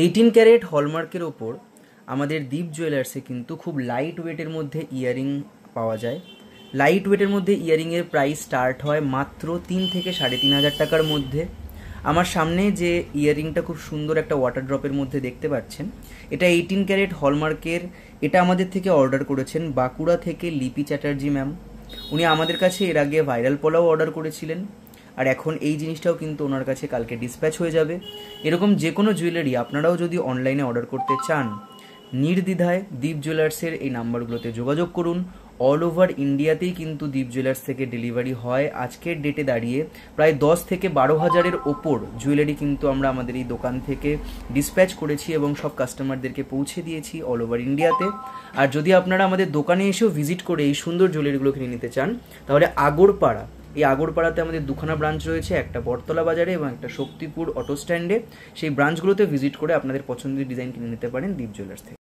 18 carat হলমার্কের ওপর আমাদের দীপ জুয়েলার্সে কিন্তু খুব লাইট ওয়েটের মধ্যে ইয়ারিং পাওয়া যায়। লাইট ওয়েটের মধ্যে ইয়ারিংয়ের প্রাইস স্টার্ট হয় মাত্র 3 থেকে 3,500 টাকার মধ্যে। আমার সামনে যে ইয়ারিংটা খুব সুন্দর একটা ওয়াটার ড্রপের মধ্যে দেখতে পাচ্ছেন, এটা 18 ক্যারেট হলমার্কের। এটা আমাদের থেকে অর্ডার করেছেন বাঁকুড়া থেকে লিপি চ্যাটার্জি ম্যাম। উনি আমাদের কাছে এর আগে ভাইরাল পোলাও অর্ডার করেছিলেন, আর এখন এই জিনিসটাও কিন্তু ওনার কাছে কালকে ডিসপ্যাচ হয়ে যাবে। এরকম যে কোনো জুয়েলারি আপনারাও যদি অনলাইনে অর্ডার করতে চান, নির্দ্বিধায় দীপ জুয়েলার্সের এই নাম্বারগুলোতে যোগাযোগ করুন। অল ওভার ইন্ডিয়াতেই কিন্তু দীপ জুয়েলার্স থেকে ডেলিভারি হয়। আজকের ডেটে দাঁড়িয়ে প্রায় 10 থেকে 12 হাজারের ওপর জুয়েলারি কিন্তু আমরা আমাদের এই দোকান থেকে ডিসপ্যাচ করেছি এবং সব কাস্টমারদেরকে পৌঁছে দিয়েছি অল ওভার ইন্ডিয়াতে। আর যদি আপনারা আমাদের দোকানে এসেও ভিজিট করে এই সুন্দর জুয়েলারিগুলো কিনে নিতে চান, তাহলে আগরপাড়া, এই আগরপাড়াতে আমাদের দুখানা ব্রাঞ্চ রয়েছে, একটা বটতলা বাজারে এবং একটা শক্তিপুর অটো স্ট্যান্ডে। সেই ব্রাঞ্চগুলোতে ভিজিট করে আপনাদের পছন্দের ডিজাইন কিনে নিতে পারেন দীপ জুয়েলার্স থেকে।